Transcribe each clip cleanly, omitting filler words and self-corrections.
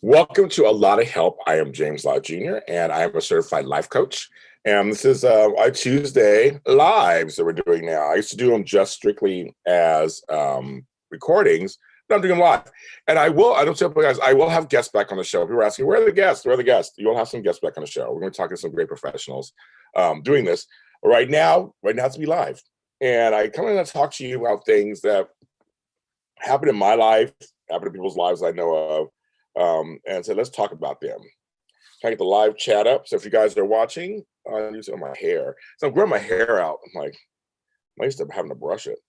Welcome to A Lot of Help. I am James Lott Jr., and I am a certified life coach. And this is our Tuesday lives that we're doing now. I used to do them just strictly as recordings, but I'm doing them live. And I don't tell you guys, I will have guests back on the show. People are asking, where are the guests? Where are the guests? You'll have some guests back on the show. We're going to talk to some great professionals doing this. Right now, it's going to be live. And I come in and talk to you about things that happen in my life, happen in people's lives I know of. And so let's talk about them. Try to get the live chat up. So if you guys are watching, I'm using my hair. So I'm growing my hair out. I'm like, I'm used to having to brush it.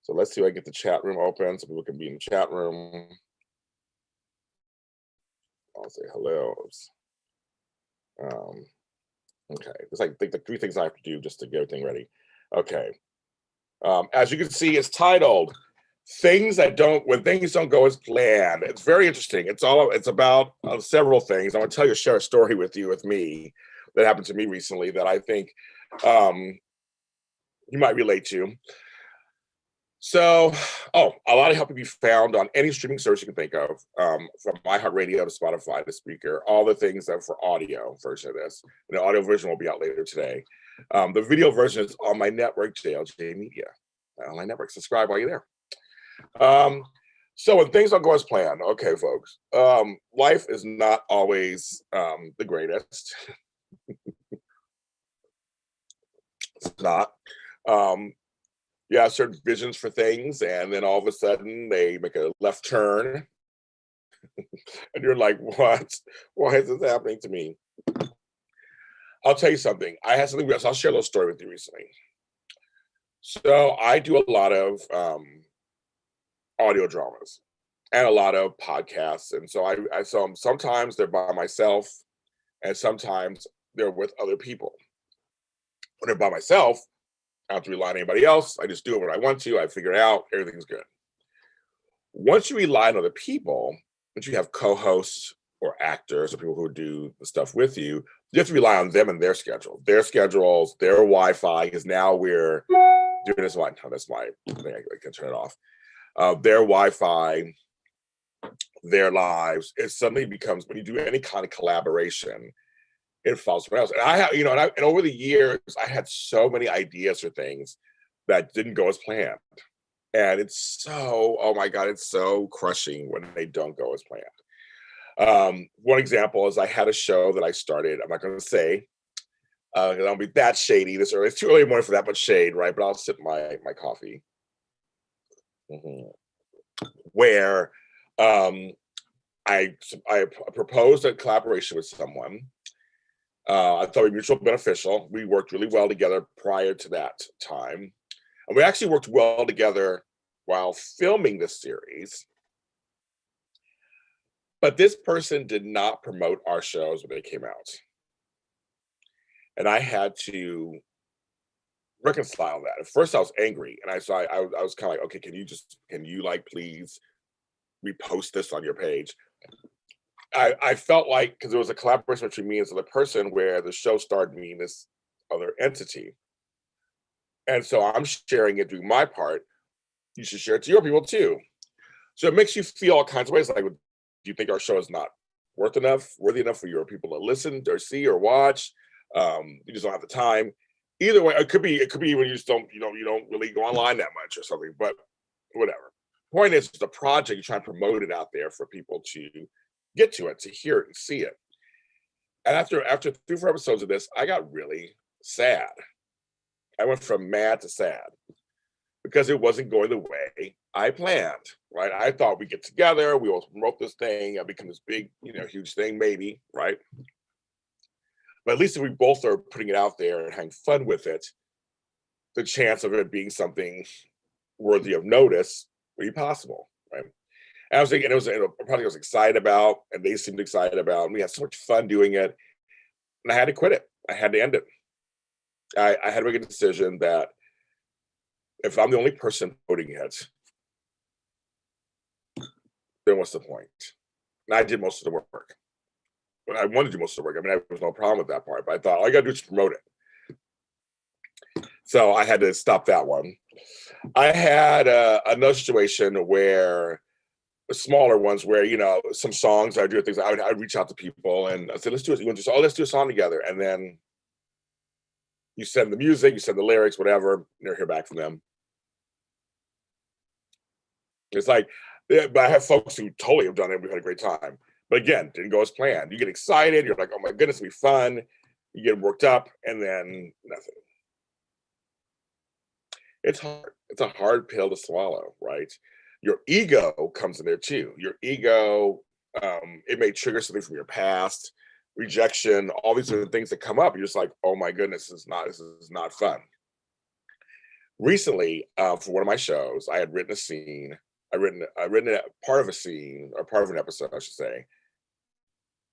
So let's see if I get the chat room open so people can be in the chat room. I'll say hello. Okay, there's like the three things I have to do just to get everything ready. Okay. As you can see, it's titled when things don't go as planned. It's very interesting. It's about several things. I'm going to share a story with me that happened to me recently that I think you might relate to. So, A Lot of Help can be found on any streaming service you can think of, from iHeartRadio to Spotify to Speaker, all the things that are for audio version of this. And the audio version will be out later today. The video version is on my network, JLJ Media, my online network. Subscribe while you're there. So when things don't go as planned, okay, folks, life is not always the greatest. It's not. You have certain visions for things, and then all of a sudden they make a left turn, and you're like, "What? Why is this happening to me?" I'll tell you something. I had something else. I'll share a little story with you recently. So I do a lot of audio dramas and a lot of podcasts, and so I saw them. Sometimes they're by myself, and sometimes they're with other people. When they're by myself, I don't have to rely on anybody else. I just do it when I want to. I figure it out. Everything's good. Once you rely on other people, once you have co-hosts or actors or people who do the stuff with you, you have to rely on them and their schedule, their schedules, their Wi-Fi. Because now we're doing this. That's my thing. I can turn it off. Their Wi-Fi, their lives. It suddenly becomes, when you do any kind of collaboration, it falls somewhere else. And I have, and over the years, I had so many ideas for things that didn't go as planned. And it's so, oh my God, it's so crushing when they don't go as planned. One example is I had a show that I started. I'm not going to say, I don't be that shady this early. It's too early in the morning for that much shade, right? But I'll sip my coffee. Where I proposed a collaboration with someone. I thought we were mutually beneficial. We worked really well together prior to that time. And we actually worked well together while filming this series. But this person did not promote our shows when they came out. And I had to reconcile that. At first I was angry. And I was kind of like, okay, can you please repost this on your page? I felt like, because there was a collaboration between me and this other person where the show starred me and this other entity. And so I'm sharing it, doing my part. You should share it to your people too. So it makes you feel all kinds of ways. Like, do you think our show is not worthy enough for your people to listen or see or watch? You just don't have the time. Either way, it could be when you just don't really go online that much or something, but whatever. Point is, the project, you try to promote it out there for people to get to it, to hear it and see it. And after 3-4 episodes of this, I got really sad. I went from mad to sad because it wasn't going the way I planned, right? I thought we'd get together, we will promote this thing, it'll become this big, huge thing, maybe, right? But at least if we both are putting it out there and having fun with it, the chance of it being something worthy of notice would be possible, right? And I was thinking, it was a project I was excited about, and they seemed excited about, and we had so much fun doing it. And I had to quit it. I had to end it. I had to make a decision that if I'm the only person voting it, then what's the point? And I did most of the work. But I wanted to do most of the work. I mean, there was no problem with that part, but I thought all I got to do is promote it. So I had to stop that one. I had another situation where smaller ones where, some songs I do things, I'd reach out to people and I said, let's do it. You want to let's do a song together. And then you send the music, you send the lyrics, whatever, you never hear back from them. It's like, yeah, but I have folks who totally have done it. We've had a great time. But again, didn't go as planned. You get excited. You're like, oh my goodness, it'll be fun. You get worked up and then nothing. It's hard. It's a hard pill to swallow, right? Your ego comes in there too. Your ego, it may trigger something from your past, rejection, all these different things that come up. You're just like, oh my goodness, this is not fun. Recently, for one of my shows, I had written a scene. I written a part of a scene or part of an episode, I should say,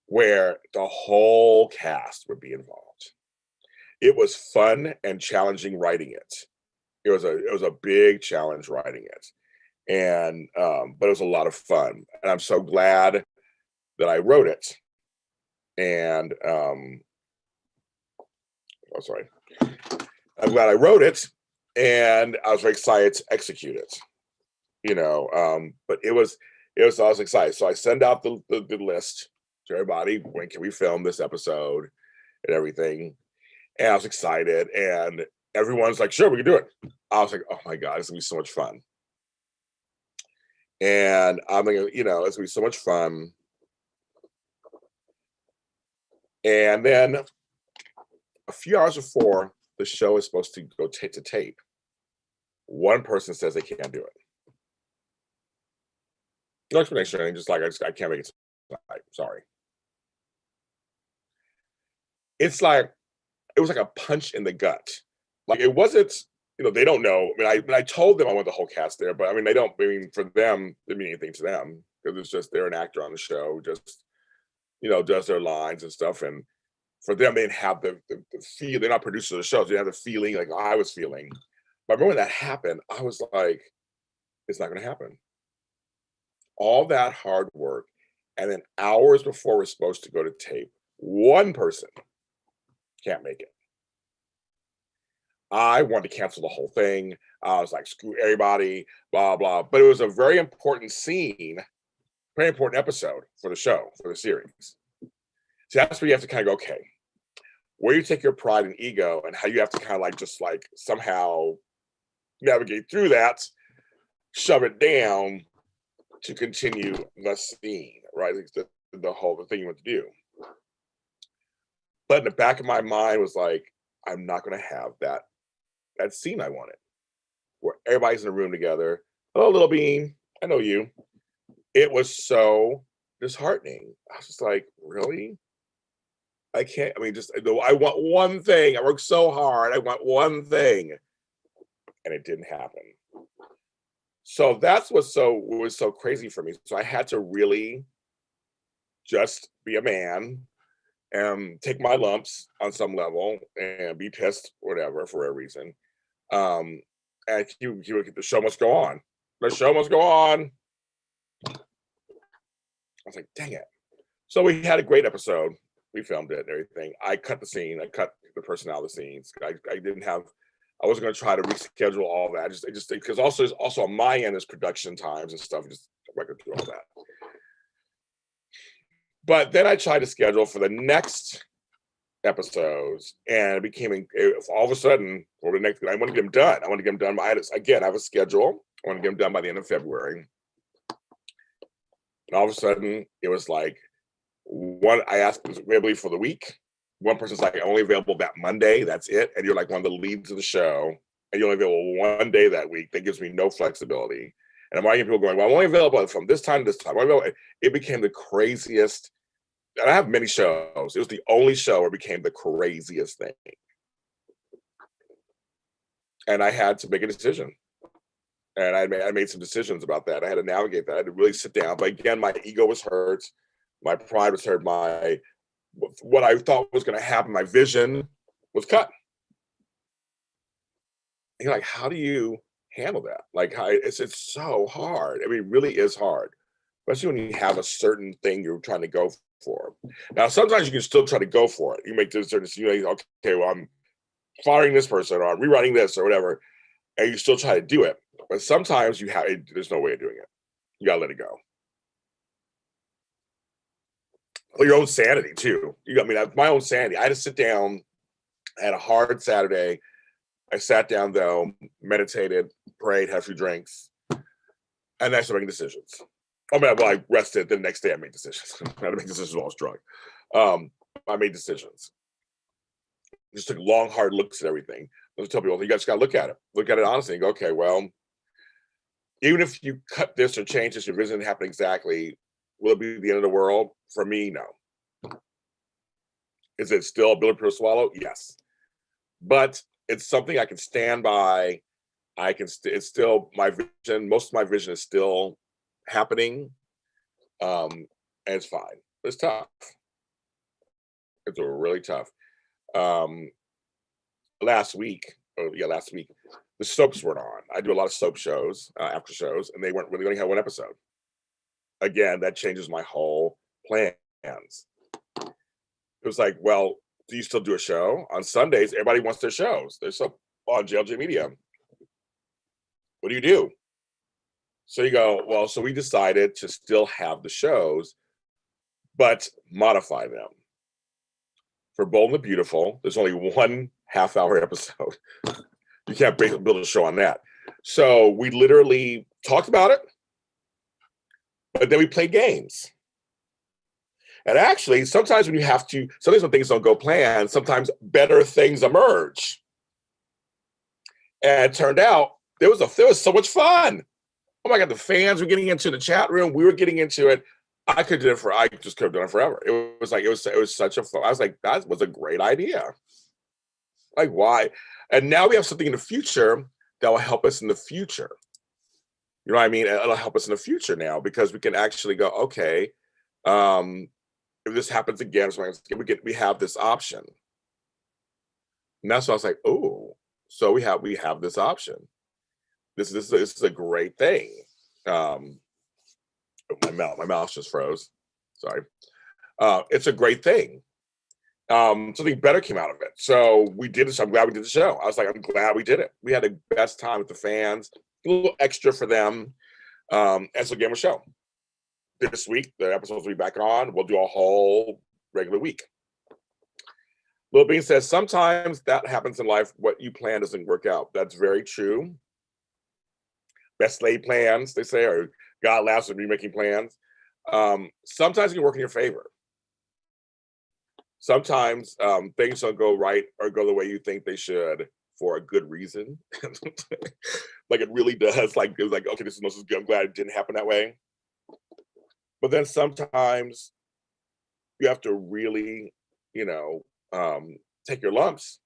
where the whole cast would be involved. It was fun and challenging writing it. It was a big challenge writing it, and but it was a lot of fun, and I'm so glad that I wrote it. And oh, sorry, I'm glad I wrote it, and I was very excited to execute it. But I was excited, so I send out the list to everybody. When can we film this episode and everything? And I was excited, and everyone's like, sure, we can do it. I was like, oh my God, it's gonna be so much fun. And I'm like, it's gonna be so much fun. And then a few hours before the show is supposed to go to tape, one person says they can't do it. No explanation, or anything, just like, I can't make it tonight. Sorry. It was like a punch in the gut. Like, it wasn't, they don't know. I mean, I told them I want the whole cast there, but I mean, for them, it didn't mean anything to them because it's just they're an actor on the show, who just, does their lines and stuff. And for them, they didn't have the feel. They're not producers of the show, so they have the feeling like I was feeling. But I remember when that happened, I was like, it's not going to happen. All that hard work, and then hours before we're supposed to go to tape, one person can't make it. I wanted to cancel the whole thing. I was like, screw everybody, blah, blah. But it was a very important scene, very important episode for the show, for the series. So that's where you have to kind of go, okay, where you take your pride and ego and how you have to kind of like just like somehow navigate through that, shove it down to continue the scene, right? The thing you want to do. But in the back of my mind was like, I'm not going to have that scene I wanted, where everybody's in a room together. Hello, little bean. I know you. It was so disheartening. I was just like, really? I can't. I mean, I want one thing. I worked so hard. I want one thing, and it didn't happen. So that's what was so crazy for me. So I had to really just be a man and take my lumps on some level and be pissed, whatever, for a reason. And the show must go on. The show must go on. I was like, dang it. So we had a great episode. We filmed it and everything. I cut the scene. I cut the person out of the scenes. I wasn't going to try to reschedule all that. Just because also on my end is production times and stuff. Just I'm not going to do all that. But then I tried to schedule for the next episodes, and it became all of a sudden for the next. I want to get them done. I want to get them done. I have a schedule. I want to get them done by the end of February. And all of a sudden, it was like I asked availability for the week. One person's like, only available that Monday. That's it. And you're like one of the leads of the show, and you're only available one day that week. That gives me no flexibility. And I'm getting people going, well, I'm only available from this time to this time. It became the craziest. And I have many shows. It was the only show where it became the craziest thing. And I had to make a decision. And I made some decisions about that. I had to navigate that. I had to really sit down. But again, my ego was hurt. My pride was hurt. What I thought was going to happen, my vision was cut. And you're like, how do you handle that? Like, it's so hard. I mean, it really is hard, especially when you have a certain thing you're trying to go for. Now, sometimes you can still try to go for it. You make this certain, okay, well, I'm firing this person, or I'm rewriting this, or whatever, and you still try to do it. But sometimes there's no way of doing it. You gotta let it go. for your own sanity too. You got, I mean, my own sanity. I had to sit down. I had a hard Saturday. I sat down though, meditated, prayed, had a few drinks, and then I started making decisions. I mean, well, I rested. The next day, I made decisions. I had to make decisions while I was drunk. I made decisions. Just took long, hard looks at everything. I was telling people, you guys got to look at it honestly, and go, okay, well, even if you cut this or change this, your vision didn't happen exactly. Will it be the end of the world? For me, no. Is it still a bitter pill to swallow? Yes, but it's something I can stand by. I can. It's still my vision. Most of my vision is still happening, and it's fine. It's tough. It's really tough. Um, last week, the soaps weren't on. I do a lot of soap shows, after shows, and they weren't really only had one episode. Again, that changes my whole plans. It was like, well, do you still do a show on Sundays? Everybody wants their shows. There's some on JLJ Media. What do you do? So you go, well, so we decided to still have the shows, but modify them. For Bold and the Beautiful, there's only one half-hour episode. You can't build a show on that. So we literally talked about it, but then we played games. And actually, sometimes when things don't go planned, sometimes better things emerge. And it turned out there was so much fun. Oh my God, the fans were getting into the chat room. We were getting into it. I just could have done it forever. It was such a fun. I was like, that was a great idea. Like, why? And now we have something in the future that will help us in the future. You know what I mean? It'll help us in the future now because we can actually go, okay, if this happens again, we have this option. And that's why I was like, oh, so we have this option. This is a great thing. My mouth just froze. Sorry. It's a great thing. Something better came out of it. So we did this. I'm glad we did the show. I was like, I'm glad we did it. We had the best time with the fans, a little extra for them. And so again, a show. This week, the episodes will be back on. We'll do a whole regular week. Little Bean says, sometimes that happens in life. What you plan doesn't work out. That's very true. Best laid plans, they say, or God laughs at me making plans. Sometimes it can work in your favor. Sometimes things don't go right or go the way you think they should for a good reason. Like it really does. Like it was like, okay, this is good. I'm glad it didn't happen that way. But then sometimes you have to really, take your lumps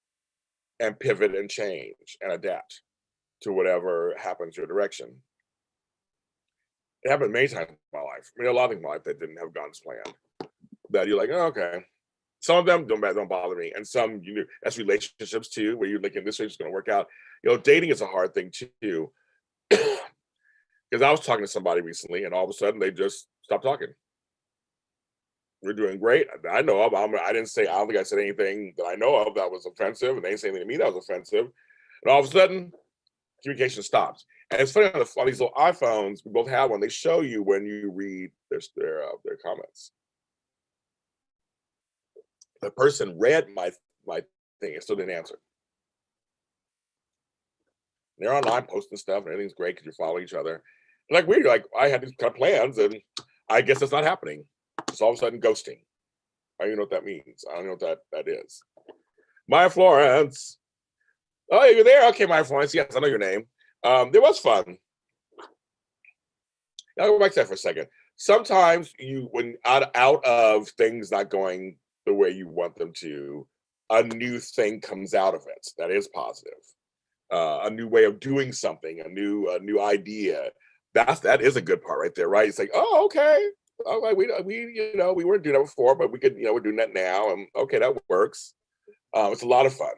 and pivot and change and adapt to whatever happens your direction. It happened many times in my life. I mean, a lot of things in my life that didn't have gone as planned. That you're like, oh, okay. Some of them don't bother me, and some that's relationships too, where you're like, in this way it's going to work out. Dating is a hard thing too, because I was talking to somebody recently, and all of a sudden they just stopped talking. We're doing great. I know of. I don't think I said anything that I know of that was offensive, and they didn't say anything to me that was offensive. And all of a sudden, communication stops. And it's funny on these little iPhones, we both have one. They show you when you read their comments. The person read my thing and still didn't answer. They're online posting stuff, and everything's great because you're following each other. And like weird, like I had these kind of plans, and I guess it's not happening. It's all of a sudden ghosting. I don't even know what that means. I don't know what that is. Maya Florence. Oh, you're there? Okay, Maya Florence. Yes, I know your name. It was fun. I'll go back to that for a second. Sometimes when out of things not going the way you want them to, a new thing comes out of it that is positive. A new way of doing something, a new idea. That is a good part right there, right? It's like, oh, okay. Oh, we weren't doing that before, but we could, we're doing that now, and okay, that works. It's a lot of fun.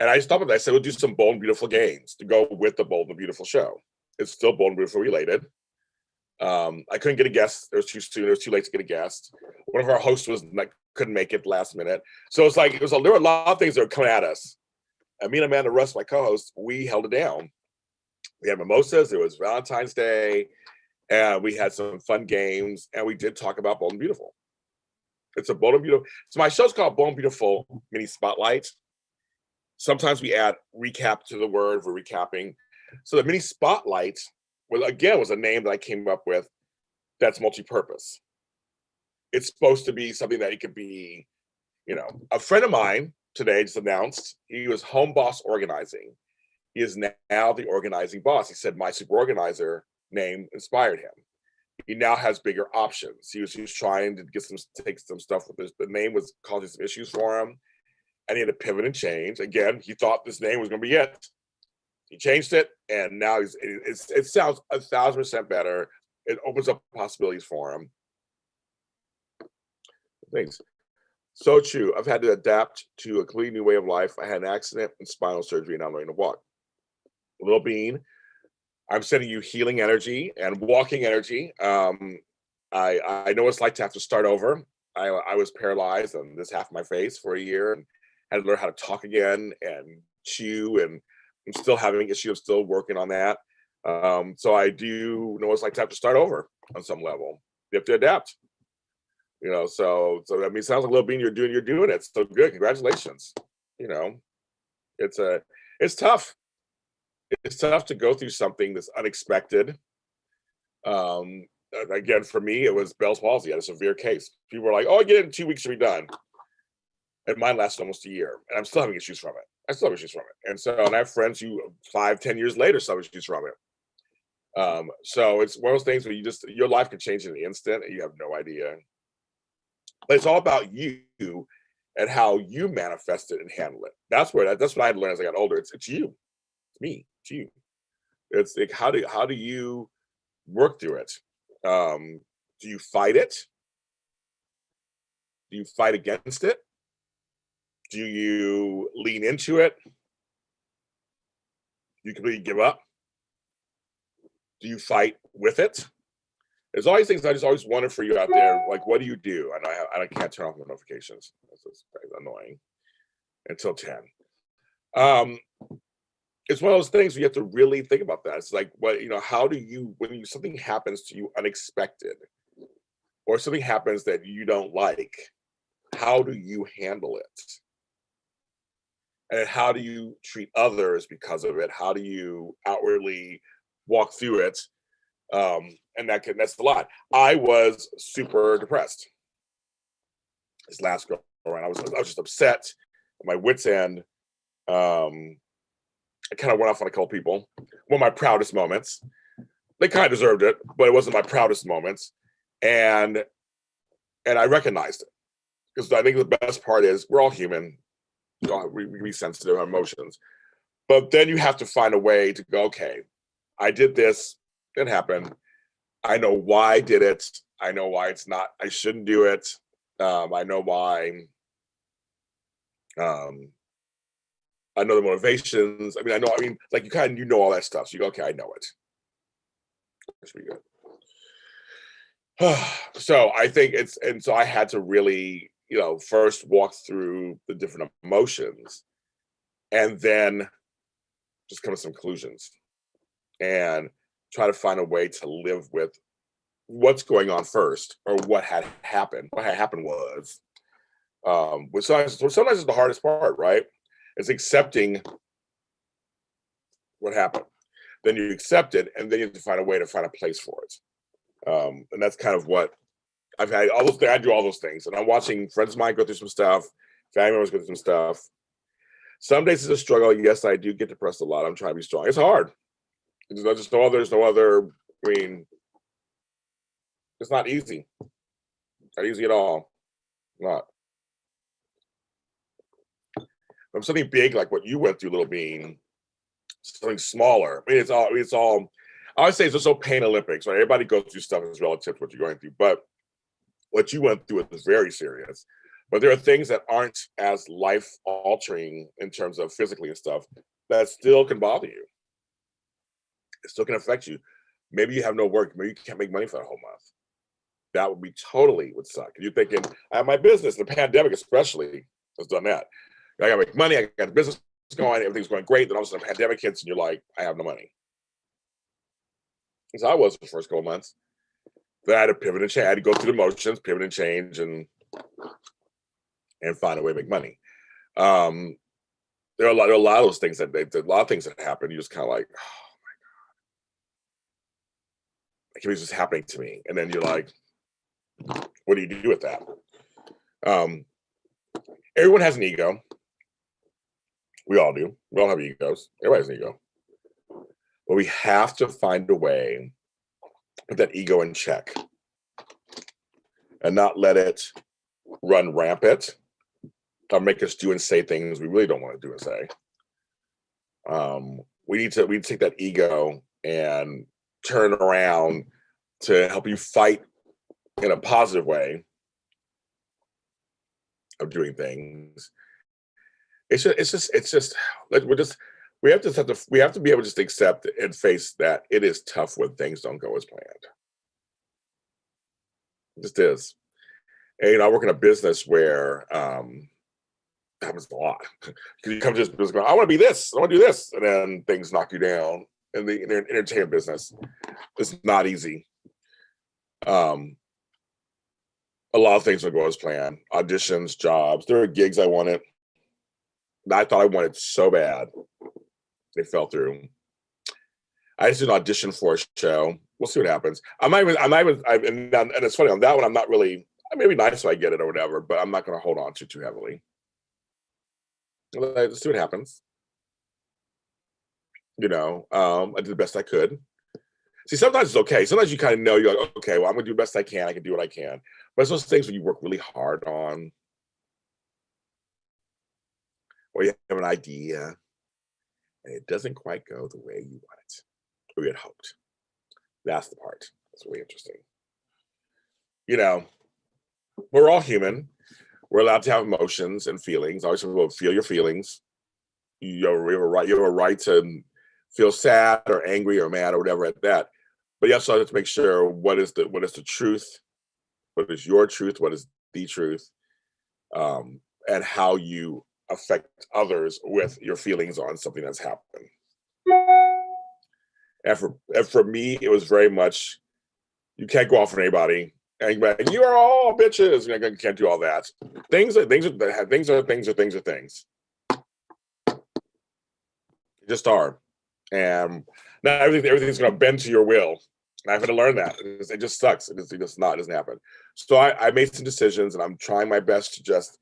And I stopped with that. I said, we'll do some Bold and Beautiful games to go with the Bold and Beautiful show. It's still Bold and Beautiful related. I couldn't get a guest. It was too soon. It was too late to get a guest. One of our hosts couldn't make it last minute. So it's like, there were a lot of things that were coming at us. And me and Amanda Russ, my co-host, we held it down. We had mimosas. It was Valentine's Day. And we had some fun games. And we did talk about Bold and Beautiful. It's a Bold and Beautiful. So my show's called Bold and Beautiful Mini Spotlight. Sometimes we add recap to the word. We're recapping. So the Mini Spotlight was a name that I came up with that's multi-purpose. It's supposed to be something that it could be, a friend of mine today just announced he was home boss organizing. He is now the organizing boss. He said my super organizer name inspired him. He now has bigger options. He was trying to take some stuff with this. The name was causing some issues for him, and he had to pivot and change. Again, he thought this name was going to be it. He changed it, and now it sounds 1,000% better. It opens up possibilities for him. Thanks. So true. I've had to adapt to a completely new way of life. I had an accident and spinal surgery, and I'm learning to walk. Little Bean, I'm sending you healing energy and walking energy. I know what it's like to have to start over. I was paralyzed on this half of my face for a year and had to learn how to talk again and chew, and I'm still having issues. I'm still working on that. So I do know what it's like to have to start over on some level. You have to adapt. So I mean, it sounds like Little Bean, you're doing it. So good. Congratulations. It's tough. It's tough to go through something that's unexpected. Again, for me, it was Bell's palsy. I had a severe case. People were like, "Oh, I get it in 2 weeks, you'll be done." And mine lasted almost a year, and I'm still having issues from it. I still have issues from it. And I have friends who 5-10 years later still have issues from it. So it's one of those things where your life can change in an instant, and you have no idea. But it's all about you and how you manifest it and handle it. That's what I had to learn as I got older. It's you. It's me. It's you. It's like how do you work through it? Do you fight it? Do you fight against it? Do you lean into it? Do you completely give up? Do you fight with it? There's all these things I just always wonder for you out there. Like, what do you do? And I can't turn off the notifications. It's annoying until 10. It's one of those things where you have to really think about that. It's like, how do you, when something happens to you unexpected, or something happens that you don't like, how do you handle it? And how do you treat others because of it? How do you outwardly walk through it? And that's a lot. I was super depressed this last go around. I was just upset at my wit's end. I kind of went off on a couple people. One of my proudest moments. They kind of deserved it, but it wasn't my proudest moments. And I recognized it, because I think the best part is we're all human. We can be sensitive to emotions. But then you have to find a way to go, okay, I did this. It happened. I know why I did it. I know why I shouldn't do it. I know why. I know the motivations. Like you know all that stuff. So you go, okay, I know it. That should be good. So I think so I had to really, first walk through the different emotions and then just come to some conclusions and try to find a way to live with what's going on first, or what had happened. What had happened was, sometimes is the hardest part, right? It's accepting what happened. Then you accept it, and then you have to find a way to find a place for it. And that's kind of what I've had. I do all those things, and I'm watching friends of mine go through some stuff, family members go through some stuff. Some days it's a struggle. Yes, I do get depressed a lot. I'm trying to be strong. It's hard. There's no other. It's not easy. Not easy at all. Not. From something big like what you went through, Little Bean, something smaller. It's all. I always say it's just so pain Olympics, right? Everybody goes through stuff that's relative to what you're going through, but what you went through is very serious. But there are things that aren't as life altering in terms of physically and stuff that still can bother you. It still can affect you. Maybe you have no work. Maybe you can't make money for a whole month. That would suck. You're thinking, I have my business, the pandemic especially has done that. I gotta make money, I got the business going, everything's going great, then all of a sudden the pandemic hits and you're like, I have no money. So I was for the first couple months. Then I had to pivot and change. I had to go through the motions, pivot and change, and and find a way to make money. There are a lot of those things a lot of things that happen. You just kind of like, oh, it's just happening to me. And then you're like, what do you do with that? Everyone has an ego. We all do. We all have egos. Everybody has an ego. But we have to find a way to put that ego in check and not let it run rampant or make us do and say things we really don't want to do and say. We need to take that ego and turn around to help you fight in a positive way of doing things. It's just like we have to be able to just accept and face that it is tough when things don't go as planned. It just is. And I work in a business where happens a lot. Because you come to this business going, I want to be this, I want to do this, and then things knock you down. In the entertainment business, it's not easy. A lot of things don't go as planned. Auditions, jobs. There are gigs I wanted. I thought I wanted so bad. They fell through. I just did an audition for a show. We'll see what happens. And it's funny, on that one, I'm not really, I may be nice if I get it or whatever, but I'm not going to hold on to too heavily. Let's see what happens. I did the best I could. See, sometimes it's okay. Sometimes you kind of know, you're like, okay, well, I'm going to do the best I can. I can do what I can. But it's those things when you work really hard on, or you have an idea, and it doesn't quite go the way you want it, or you had hoped. That's the part that's really interesting. We're all human. We're allowed to have emotions and feelings. Always feel your feelings. You have a right to feel sad or angry or mad or whatever at that. But you also have to make sure what is the truth, what is your truth, what is the truth, and how you affect others with your feelings on something that's happened. And for me, it was very much, you can't go off on anybody. And you are all bitches. You can't do all that. Things are things. You just are. And now everything's going to bend to your will. And I've had to learn that. It just sucks. It doesn't happen. So I made some decisions, and I'm trying my best to just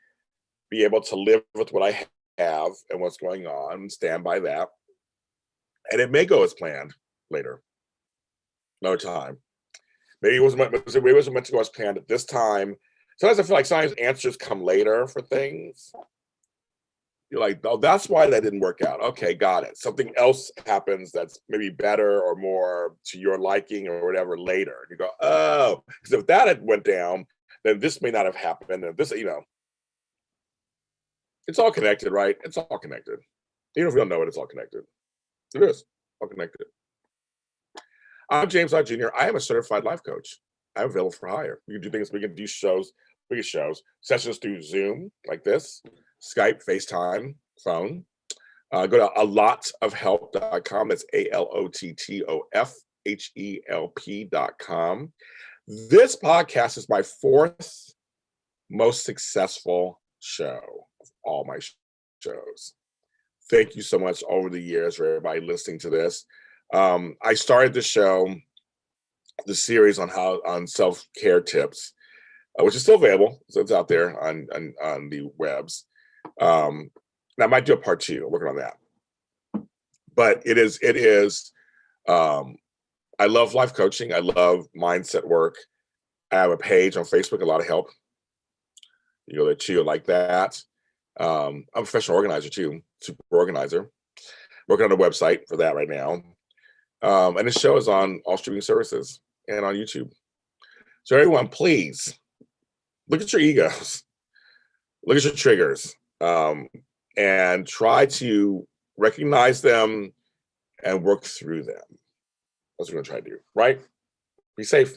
be able to live with what I have and what's going on and stand by that. And it may go as planned later. Another time. Maybe it wasn't meant to go as planned at this time. Sometimes I feel like sometimes answers come later for things. You're like, oh, that's why that didn't work out. Okay, got it. Something else happens that's maybe better or more to your liking or whatever later. And you go, oh, because if that had went down, then this may not have happened. And this, it's all connected, right? It's all connected. Even if we don't know it, it's all connected. It is all connected. I'm James Lott Jr. I am a certified life coach. I'm available for hire. We can do things. We can do shows, sessions through Zoom like this, Skype, FaceTime, phone. Go to alottofhelp.com. That's ALOTTOFHELP.com. This podcast is my fourth most successful show of all my shows. Thank you so much over the years for everybody listening to this. I started the show, the series on self-care tips, which is still available. So it's out there on the webs. And I might do a part 2. I'm working on that. But it is. I love life coaching. I love mindset work. I have a page on Facebook, A Lot of Help. You go there too, like that. I'm a professional organizer too, super organizer. Working on a website for that right now. And the show is on all streaming services and on YouTube. So everyone, please look at your egos, look at your triggers, and try to recognize them and work through them. That's what we're going to try to do, right? Be safe.